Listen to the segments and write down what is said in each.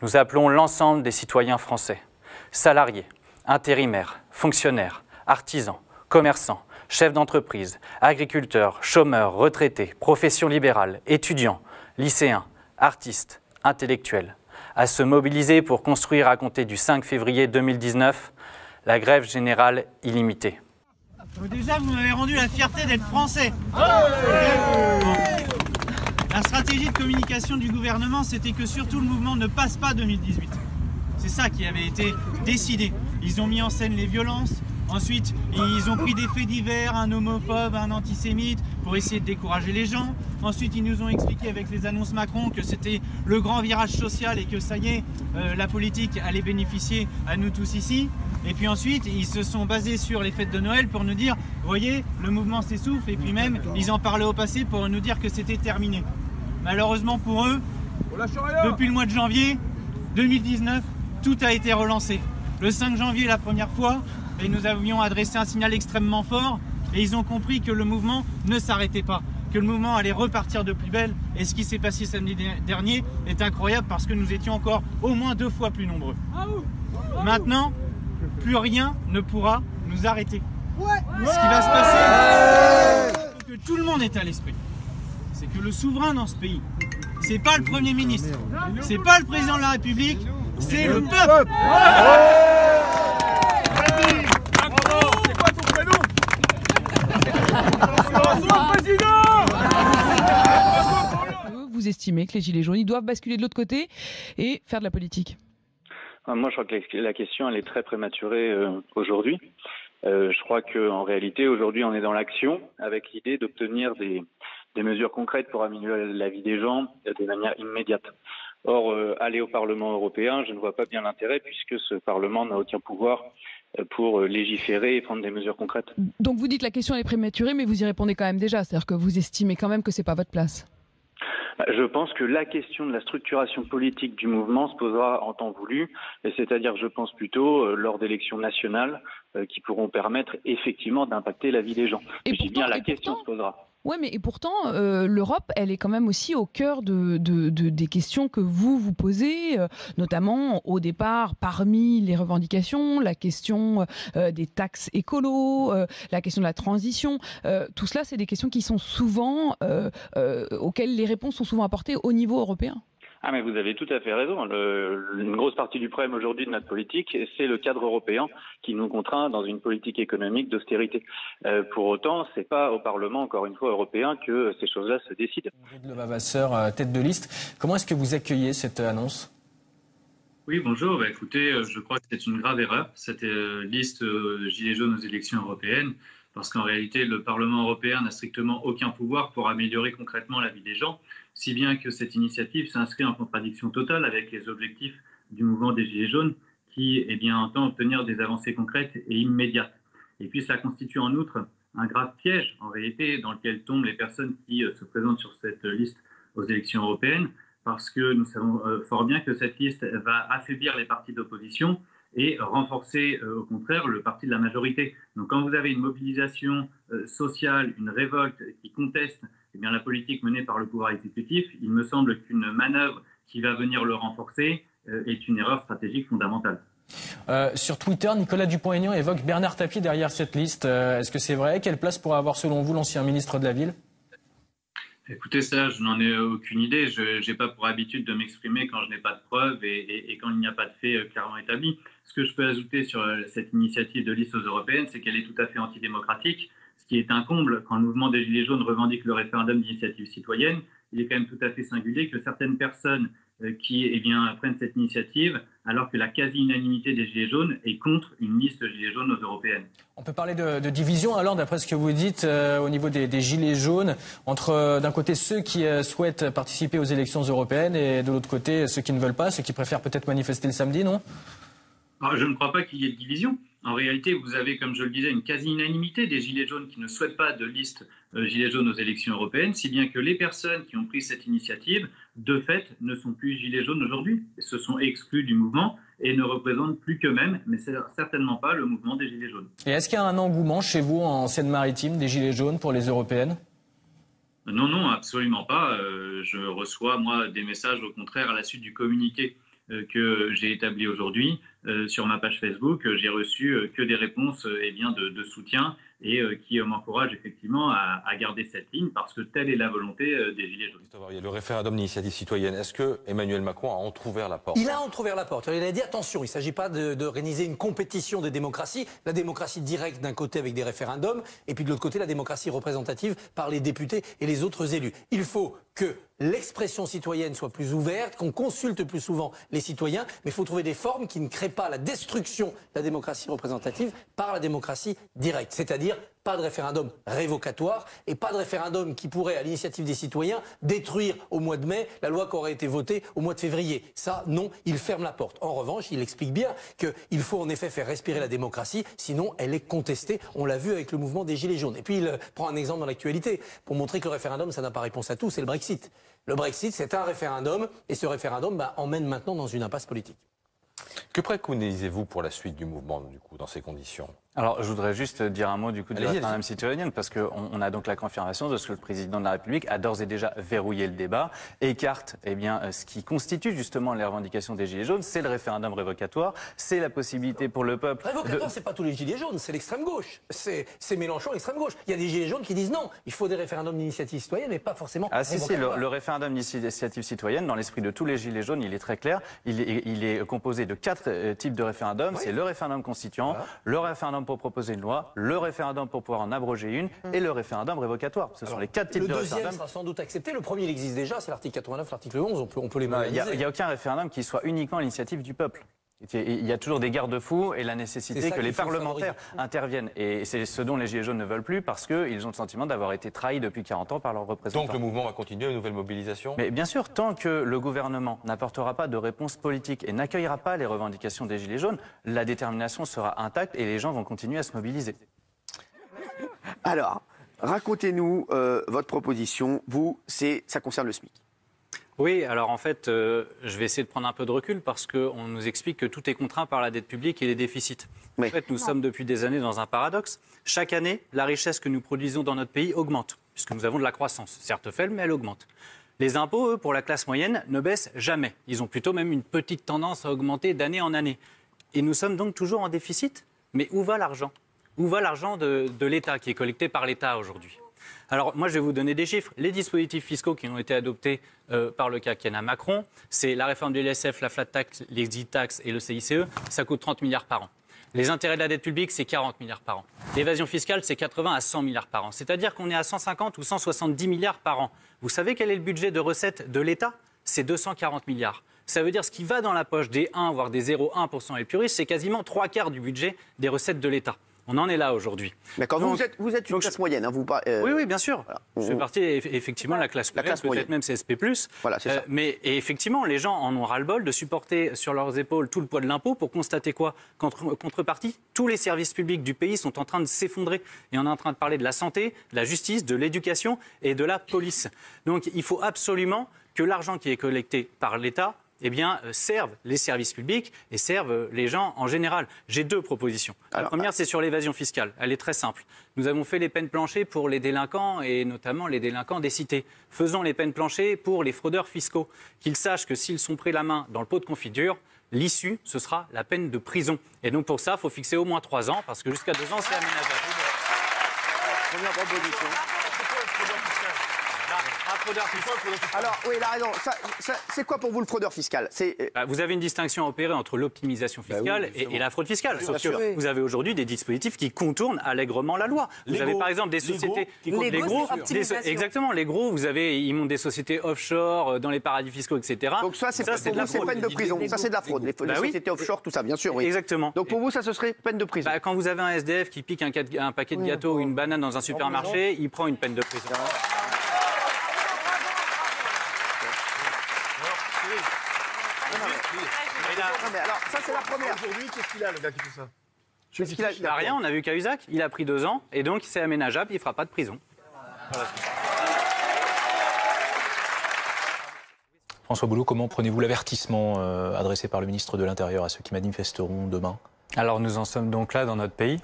Nous appelons l'ensemble des citoyens français, salariés, intérimaires, fonctionnaires, artisans, commerçants, chefs d'entreprise, agriculteurs, chômeurs, retraités, professions libérales, étudiants, lycéens, artistes, intellectuels, à se mobiliser pour construire à compter du 5 février 2019 la grève générale illimitée. Déjà, vous m'avez rendu la fierté d'être français. La stratégie de communication du gouvernement, c'était que surtout le mouvement ne passe pas 2018. C'est ça qui avait été décidé. Ils ont mis en scène les violences. Ensuite, ils ont pris des faits divers, un homophobe, un antisémite, pour essayer de décourager les gens. Ensuite, ils nous ont expliqué avec les annonces Macron que c'était le grand virage social et que ça y est, la politique allait bénéficier à nous tous ici. Et puis ensuite, ils se sont basés sur les fêtes de Noël pour nous dire, vous voyez, le mouvement s'essouffle. Et puis même, ils en parlaient au passé pour nous dire que c'était terminé. Malheureusement pour eux, depuis le mois de janvier 2019, tout a été relancé. Le 5 janvier, la première fois, et nous avions adressé un signal extrêmement fort et ils ont compris que le mouvement ne s'arrêtait pas, que le mouvement allait repartir de plus belle. Et ce qui s'est passé samedi dernier est incroyable parce que nous étions encore au moins 2 fois plus nombreux. Maintenant, plus rien ne pourra nous arrêter. Ce qui va se passer, c'est que tout le monde est à l'esprit. C'est que le souverain dans ce pays, c'est pas le Premier ministre, c'est pas le Président de la République, c'est le peuple. Vous estimez que les Gilets jaunes, ils doivent basculer de l'autre côté et faire de la politique? Moi, je crois que la question, elle est très prématurée aujourd'hui. Je crois qu'en réalité, aujourd'hui, on est dans l'action avec l'idée d'obtenir des mesures concrètes pour améliorer la vie des gens de manière immédiate. Or, aller au Parlement européen, je ne vois pas bien l'intérêt puisque ce Parlement n'a aucun pouvoir pour légiférer et prendre des mesures concrètes. Donc vous dites que la question est prématurée, mais vous y répondez quand même déjà, c'est-à-dire que vous estimez quand même que c'est pas votre place? Je pense que la question de la structuration politique du mouvement se posera en temps voulu, c'est-à-dire je pense plutôt lors d'élections nationales qui pourront permettre effectivement d'impacter la vie des gens. Et je dis bien la question se posera. Oui, mais et pourtant, l'Europe, elle est quand même aussi au cœur des questions que vous posez, notamment au départ, parmi les revendications, la question des taxes écolo, la question de la transition. Tout cela, c'est des questions qui sont souvent, auxquelles les réponses sont souvent apportées au niveau européen. Ah mais vous avez tout à fait raison. Une grosse partie du problème aujourd'hui de notre politique, c'est le cadre européen qui nous contraint dans une politique économique d'austérité. Pour autant, c'est pas au Parlement, encore une fois, européen que ces choses-là se décident. Levavasseur, tête de liste. Comment est-ce que vous accueillez cette annonce? Oui, bonjour. Écoutez, je crois que c'est une grave erreur, cette liste Gilets jaunes aux élections européennes, parce qu'en réalité, le Parlement européen n'a strictement aucun pouvoir pour améliorer concrètement la vie des gens, si bien que cette initiative s'inscrit en contradiction totale avec les objectifs du mouvement des Gilets jaunes, qui entend obtenir des avancées concrètes et immédiates. Et puis ça constitue en outre un grave piège, en réalité, dans lequel tombent les personnes qui se présentent sur cette liste aux élections européennes, parce que nous savons fort bien que cette liste va affaiblir les partis d'opposition et renforcer au contraire le parti de la majorité. Donc quand vous avez une mobilisation sociale, une révolte qui conteste la politique menée par le pouvoir exécutif, il me semble qu'une manœuvre qui va venir le renforcer est une erreur stratégique fondamentale. Sur Twitter, Nicolas Dupont-Aignan évoque Bernard Tapie derrière cette liste. Est-ce que c'est vrai? Quelle place pourrait avoir selon vous l'ancien ministre de la Ville? Écoutez, ça, je n'en ai aucune idée. Je n'ai pas pour habitude de m'exprimer quand je n'ai pas de preuves et quand il n'y a pas de faits clairement établis. Ce que je peux ajouter sur cette initiative de liste aux européennes, c'est qu'elle est tout à fait antidémocratique, ce qui est un comble quand le mouvement des Gilets jaunes revendique le référendum d'initiative citoyenne. Il est quand même tout à fait singulier que certaines personnes qui prennent cette initiative, alors que la quasi-unanimité des Gilets jaunes est contre une liste Gilets jaunes aux européennes. On peut parler de division, alors, d'après ce que vous dites, au niveau des Gilets jaunes, entre d'un côté ceux qui souhaitent participer aux élections européennes et de l'autre côté ceux qui ne veulent pas, ceux qui préfèrent peut-être manifester le samedi, non? Alors, je ne crois pas qu'il y ait de division. En réalité, vous avez, comme je le disais, une quasi-unanimité des Gilets jaunes qui ne souhaitent pas de liste Gilets jaunes aux élections européennes, si bien que les personnes qui ont pris cette initiative, de fait, ne sont plus Gilets jaunes aujourd'hui, se sont exclus du mouvement et ne représentent plus qu'eux-mêmes, mais c'est certainement pas le mouvement des Gilets jaunes. Et est-ce qu'il y a un engouement chez vous en Seine-Maritime des Gilets jaunes pour les européennes? Non, absolument pas. Je reçois, moi, des messages, au contraire, à la suite du communiqué que j'ai établi aujourd'hui. Sur ma page Facebook, j'ai reçu que des réponses de soutien et qui m'encouragent effectivement à garder cette ligne parce que telle est la volonté des Gilets jaunes. Il y a le référendum d'initiative citoyenne. Est-ce que Emmanuel Macron a entrouvert la porte? Il a entrouvert la porte. Il a dit attention, il ne s'agit pas d'organiser une compétition de démocratie. La démocratie directe d'un côté avec des référendums et puis de l'autre côté la démocratie représentative par les députés et les autres élus. Il faut que l'expression citoyenne soit plus ouverte, qu'on consulte plus souvent les citoyens, mais il faut trouver des formes qui ne créent pas la destruction de la démocratie représentative par la démocratie directe. C'est-à-dire pas de référendum révocatoire et pas de référendum qui pourrait, à l'initiative des citoyens, détruire au mois de mai la loi qui aurait été votée au mois de février. Ça, non, il ferme la porte. En revanche, il explique bien qu'il faut en effet faire respirer la démocratie, sinon elle est contestée. On l'a vu avec le mouvement des Gilets jaunes. Et puis il prend un exemple dans l'actualité pour montrer que le référendum, ça n'a pas réponse à tout, c'est le Brexit. Le Brexit, c'est un référendum et ce référendum emmène maintenant dans une impasse politique. Que préconisez-vous pour la suite du mouvement, du coup, dans ces conditions? Alors, je voudrais juste dire un mot du coup de la Allez-y, référendum citoyenne, parce qu'on a donc la confirmation de ce que le président de la République a d'ores et déjà verrouillé le débat, écarte ce qui constitue justement les revendications des Gilets jaunes, c'est le référendum révocatoire, c'est la possibilité pour le peuple... Révocatoire, c'est pas tous les Gilets jaunes, c'est l'extrême gauche. C'est Mélenchon, l'extrême gauche. Il y a des Gilets jaunes qui disent non, il faut des référendums d'initiative citoyenne, mais pas forcément... Ah si, le référendum d'initiative citoyenne, dans l'esprit de tous les Gilets jaunes, il est très clair, il est composé de 4 types de référendums, oui. C'est le référendum constituant, voilà. Le référendum pour proposer une loi, le référendum pour pouvoir en abroger une et le référendum révocatoire. Ce sont les 4 types de référendums. Le deuxième sera sans doute accepté, le premier il existe déjà, c'est l'article 89, l'article 11, on peut les moderniser. Il n'y a aucun référendum qui soit uniquement à l'initiative du peuple. Il y a toujours des garde-fous et la nécessité que les parlementaires interviennent. Et c'est ce dont les Gilets jaunes ne veulent plus parce qu'ils ont le sentiment d'avoir été trahis depuis 40 ans par leurs représentants. Donc le mouvement va continuer, une nouvelle mobilisation? Mais bien sûr, tant que le gouvernement n'apportera pas de réponse politique et n'accueillera pas les revendications des Gilets jaunes, la détermination sera intacte et les gens vont continuer à se mobiliser. Alors, racontez-nous votre proposition. Vous, ça concerne le SMIC. Oui, alors en fait, je vais essayer de prendre un peu de recul parce qu'on nous explique que tout est contraint par la dette publique et les déficits. Oui. En fait, nous sommes depuis des années dans un paradoxe. Chaque année, la richesse que nous produisons dans notre pays augmente, puisque nous avons de la croissance. Certes faible, mais elle augmente. Les impôts, eux, pour la classe moyenne, ne baissent jamais. Ils ont plutôt même une petite tendance à augmenter d'année en année. Et nous sommes donc toujours en déficit. Mais où va l'argent? Où va l'argent de l'État, qui est collecté par l'État aujourd'hui? Alors, moi, je vais vous donner des chiffres. Les dispositifs fiscaux qui ont été adoptés par le quinquennat Macron, c'est la réforme de l'ISF, la flat tax, l'exit tax et le CICE, ça coûte 30 milliards par an. Les intérêts de la dette publique, c'est 40 milliards par an. L'évasion fiscale, c'est 80 à 100 milliards par an. C'est-à-dire qu'on est à 150 ou 170 milliards par an. Vous savez quel est le budget de recettes de l'État? C'est 240 milliards. Ça veut dire ce qui va dans la poche des 1, voire des 0,1% les plus riches, c'est quasiment 3/4 du budget des recettes de l'État. On en est là aujourd'hui. D'accord, vous êtes une classe moyenne. Hein, oui, bien sûr. Voilà. Je fais partie effectivement de la classe moyenne, peut-être même CSP+. Voilà, c'est ça. Mais effectivement, les gens en ont ras-le-bol de supporter sur leurs épaules tout le poids de l'impôt pour constater quoi? Contrepartie, tous les services publics du pays sont en train de s'effondrer. Et on est en train de parler de la santé, de la justice, de l'éducation et de la police. Donc il faut absolument que l'argent qui est collecté par l'État servent les services publics et servent les gens en général. J'ai 2 propositions. La première, c'est sur l'évasion fiscale. Elle est très simple. Nous avons fait les peines planchers pour les délinquants et notamment les délinquants des cités. Faisons les peines planchers pour les fraudeurs fiscaux. Qu'ils sachent que s'ils sont pris la main dans le pot de confiture, l'issue, ce sera la peine de prison. Et donc pour ça, il faut fixer au moins 3 ans parce que jusqu'à 2 ans, c'est aménageable. Première proposition. Alors, oui, il a raison. C'est quoi pour vous le fraudeur fiscal? Vous avez une distinction à opérer entre l'optimisation fiscale et la fraude fiscale. Sauf que vous avez aujourd'hui des dispositifs qui contournent allègrement la loi. Vous avez par exemple des sociétés... Les gros, exactement. Les gros, ils montent des sociétés offshore dans les paradis fiscaux, etc. Donc ça, c'est de la fraude. Peine de prison. Ça, c'est de la fraude. Les sociétés offshore, tout ça, bien sûr. Oui. Exactement. Donc pour vous, ça, ce serait peine de prison. Quand vous avez un SDF qui pique un paquet de gâteaux ou une banane dans un supermarché, il prend une peine de prison. Alors, ça, c'est la première. Aujourd'hui, qu'est-ce qu'il a, le gars qui fait ça? Il n'a rien, on a vu Cahuzac, il a pris 2 ans, et donc c'est aménageable, il ne fera pas de prison. Voilà. François Boulot, comment prenez-vous l'avertissement adressé par le ministre de l'Intérieur à ceux qui manifesteront demain? Alors nous en sommes donc là dans notre pays.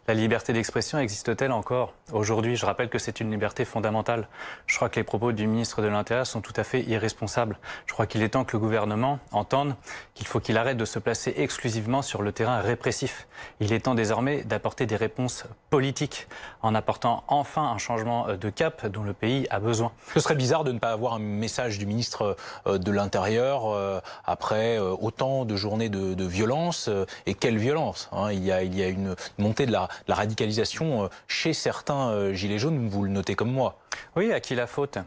La liberté d'expression existe-t-elle encore aujourd'hui? Je rappelle que c'est une liberté fondamentale. Je crois que les propos du ministre de l'Intérieur sont tout à fait irresponsables. Je crois qu'il est temps que le gouvernement entende qu'il faut qu'il arrête de se placer exclusivement sur le terrain répressif. Il est temps désormais d'apporter des réponses politiques en apportant enfin un changement de cap dont le pays a besoin. Ce serait bizarre de ne pas avoir un message du ministre de l'Intérieur après autant de journées de violence. Et quelle violence, hein. Il y a une montée de la radicalisation chez certains gilets jaunes, vous le notez comme moi. Oui, à qui la faute?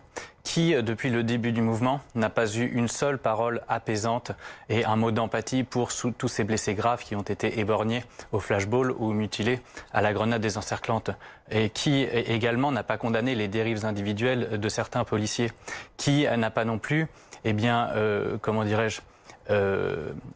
Qui, depuis le début du mouvement, n'a pas eu une seule parole apaisante et un mot d'empathie pour tous ces blessés graves qui ont été éborgnés au flashball ou mutilés à la grenade désencerclante? Et qui également n'a pas condamné les dérives individuelles de certains policiers? Qui n'a pas non plus, eh bien, comment dirais-je,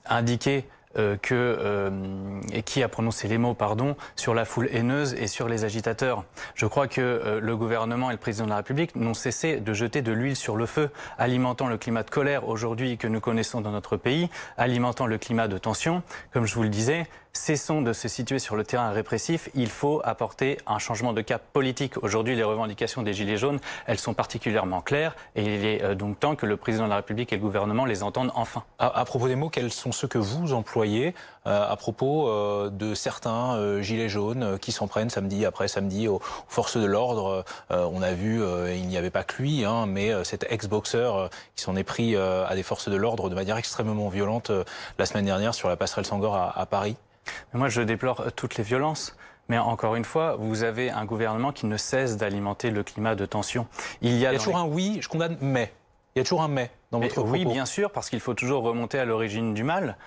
indiqué et qui a prononcé les mots, pardon, sur la foule haineuse et sur les agitateurs. Je crois que le gouvernement et le président de la République n'ont cessé de jeter de l'huile sur le feu, alimentant le climat de colère aujourd'hui que nous connaissons dans notre pays, alimentant le climat de tension. Comme je vous le disais, cessons de se situer sur le terrain répressif. Il faut apporter un changement de cap politique. Aujourd'hui, les revendications des Gilets jaunes, elles sont particulièrement claires et il est donc temps que le président de la République et le gouvernement les entendent enfin. À propos des mots, quels sont ceux que vous employez à propos de certains Gilets jaunes qui s'en prennent samedi après samedi aux forces de l'ordre? On a vu, il n'y avait pas que lui, hein, mais cet ex-boxeur qui s'en est pris à des forces de l'ordre de manière extrêmement violente la semaine dernière sur la passerelle Senghor à Paris. Moi, je déplore toutes les violences. Mais encore une fois, vous avez un gouvernement qui ne cesse d'alimenter le climat de tension. Il y a toujours un oui, je condamne, mais. Il y a toujours un mais dans votre propos. Oui, bien sûr, parce qu'il faut toujours remonter à l'origine du mal.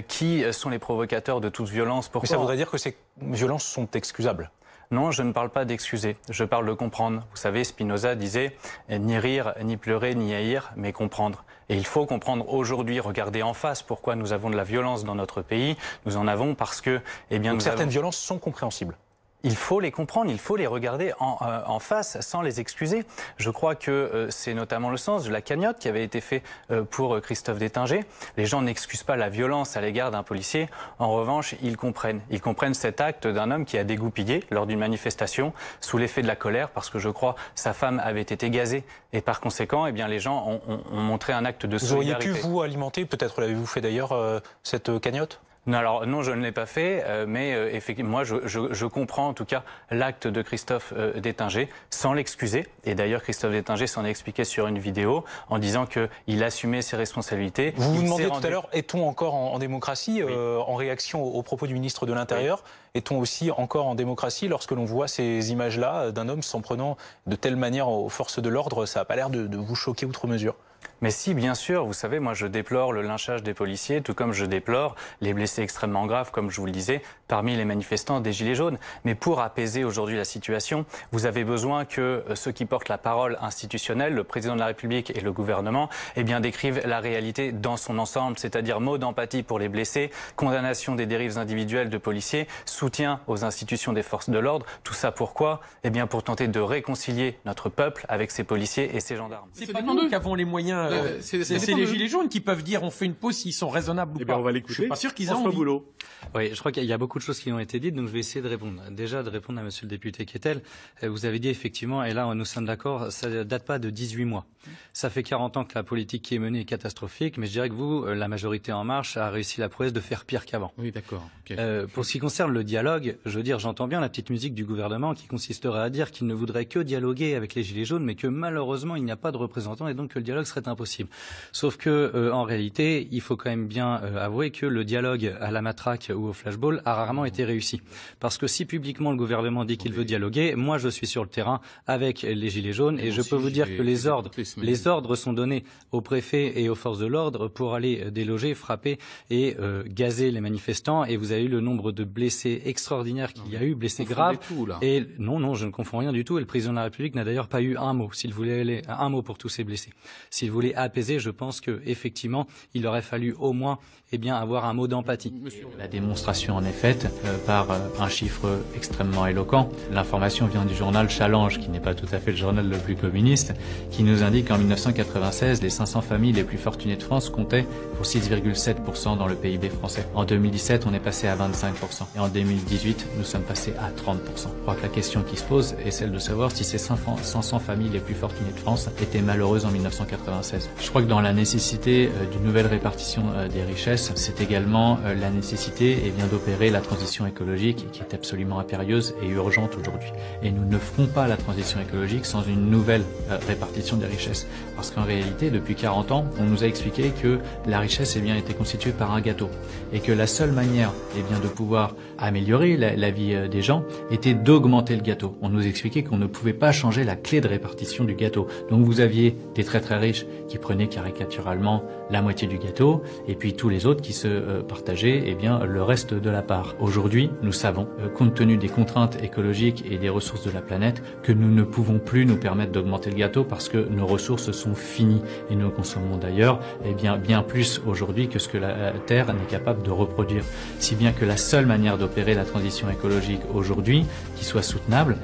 Qui sont les provocateurs de toute violence? Pourquoi? Mais ça voudrait dire que ces violences sont excusables? Non, je ne parle pas d'excuser, je parle de comprendre. Vous savez, Spinoza disait « ni rire, ni pleurer, ni haïr, mais comprendre ». Et il faut comprendre aujourd'hui, regarder en face pourquoi nous avons de la violence dans notre pays. Nous en avons parce que... Eh bien, donc certaines violences sont compréhensibles. Il faut les comprendre, il faut les regarder en face sans les excuser. Je crois que c'est notamment le sens de la cagnotte qui avait été fait pour Christophe Détinger. Les gens n'excusent pas la violence à l'égard d'un policier. En revanche, ils comprennent. Ils comprennent cet acte d'un homme qui a dégoupillé lors d'une manifestation sous l'effet de la colère parce que je crois sa femme avait été gazée. Et par conséquent, eh bien, les gens ont montré un acte de solidarité. Vous auriez pu, vous, alimenter, peut-être l'avez-vous fait d'ailleurs, cette cagnotte? Non, alors non, je ne l'ai pas fait, mais effectivement, moi, je comprends en tout cas l'acte de Christophe Détinger sans l'excuser. Et d'ailleurs, Christophe Détinger s'en est expliqué sur une vidéo en disant qu'il assumait ses responsabilités. Vous vous demandez tout à l'heure, est-on encore en démocratie? Oui. En réaction aux propos du ministre de l'Intérieur, oui. Est-on aussi encore en démocratie lorsque l'on voit ces images-là d'un homme s'en prenant de telle manière aux forces de l'ordre? Ça n'a pas l'air de vous choquer outre mesure? Mais si, bien sûr, vous savez, moi je déplore le lynchage des policiers, tout comme je déplore les blessés extrêmement graves, comme je vous le disais, parmi les manifestants des Gilets jaunes. Mais pour apaiser aujourd'hui la situation, vous avez besoin que ceux qui portent la parole institutionnelle, le président de la République et le gouvernement, eh bien décrivent la réalité dans son ensemble, c'est-à-dire mot d'empathie pour les blessés, condamnation des dérives individuelles de policiers, soutien aux institutions des forces de l'ordre. Tout ça pourquoi? Eh bien pour tenter de réconcilier notre peuple avec ses policiers et ses gendarmes. C'est pas nous qui avons les moyens. C'est les Gilets jaunes qui peuvent dire on fait une pause s'ils sont raisonnables ou pas. On va l'écouter. Je suis pas sûr qu'ils en ont boulot. Oui, je crois qu'il y a beaucoup de choses qui ont été dites, donc je vais essayer de répondre. Déjà, de répondre à monsieur le député Kettel. Vous avez dit effectivement, et là nous sommes d'accord, ça ne date pas de 18 mois. Ça fait 40 ans que la politique qui est menée est catastrophique, mais je dirais que vous, la majorité En Marche, a réussi la prouesse de faire pire qu'avant. Oui, d'accord. Okay. Pour ce qui concerne le dialogue, je veux dire, j'entends bien la petite musique du gouvernement qui consisterait à dire qu'il ne voudrait que dialoguer avec les Gilets jaunes, mais que malheureusement il n'y a pas de représentants et donc que le dialogue serait impossible. Sauf que, en réalité, il faut quand même bien avouer que le dialogue à la matraque ou au flashball a rarement été réussi. Parce que si publiquement le gouvernement dit qu'il veut dialoguer, moi je suis sur le terrain avec les Gilets jaunes et je peux vous dire que les ordres sont donnés aux préfets et aux forces de l'ordre pour aller déloger, frapper et gazer les manifestants. Et vous avez eu le nombre de blessés extraordinaires qu'il y a eu, blessés graves. Et non, je ne confonds rien du tout. Et le président de la République n'a d'ailleurs pas eu un mot. S'il voulait un mot pour tous ces blessés. S'il voulait voulait apaiser, je pense qu'effectivement, il aurait fallu au moins avoir un mot d'empathie. La démonstration en est faite par un chiffre extrêmement éloquent. L'information vient du journal Challenge, qui n'est pas tout à fait le journal le plus communiste, qui nous indique qu'en 1996, les 500 familles les plus fortunées de France comptaient pour 6,7% dans le PIB français. En 2017, on est passé à 25%. Et en 2018, nous sommes passés à 30%. Je crois que la question qui se pose est celle de savoir si ces 500 familles les plus fortunées de France étaient malheureuses en 1996. Je crois que dans la nécessité d'une nouvelle répartition des richesses, c'est également la nécessité d'opérer la transition écologique qui est absolument impérieuse et urgente aujourd'hui. Et nous ne ferons pas la transition écologique sans une nouvelle répartition des richesses. Parce qu'en réalité, depuis 40 ans, on nous a expliqué que la richesse était constituée par un gâteau. Et que la seule manière de pouvoir améliorer la vie des gens était d'augmenter le gâteau. On nous expliquait qu'on ne pouvait pas changer la clé de répartition du gâteau. Donc vous aviez des très très riches qui prenaient caricaturalement la moitié du gâteau et puis tous les autres qui se partageaient le reste de la part. Aujourd'hui, nous savons, compte tenu des contraintes écologiques et des ressources de la planète, que nous ne pouvons plus nous permettre d'augmenter le gâteau parce que nos ressources sont finies et nous consommons d'ailleurs bien plus aujourd'hui que ce que la Terre n'est capable de reproduire. Si bien que la seule manière d'opérer la transition écologique aujourd'hui, qui soit soutenable,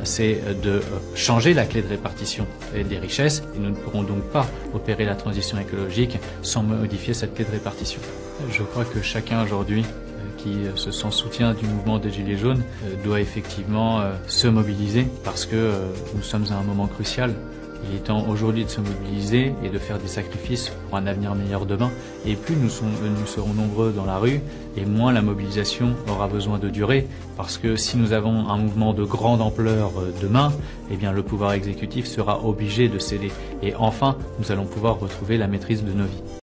c'est de changer la clé de répartition des richesses et nous ne pourrons donc pas opérer la transition écologique sans modifier cette clé de répartition. Je crois que chacun aujourd'hui qui se sent soutien du mouvement des Gilets jaunes doit effectivement se mobiliser parce que nous sommes à un moment crucial. Il est temps aujourd'hui de se mobiliser et de faire des sacrifices pour un avenir meilleur demain. Et plus nous serons nombreux dans la rue, et moins la mobilisation aura besoin de durer. Parce que si nous avons un mouvement de grande ampleur demain, le pouvoir exécutif sera obligé de céder. Et enfin, nous allons pouvoir retrouver la maîtrise de nos vies.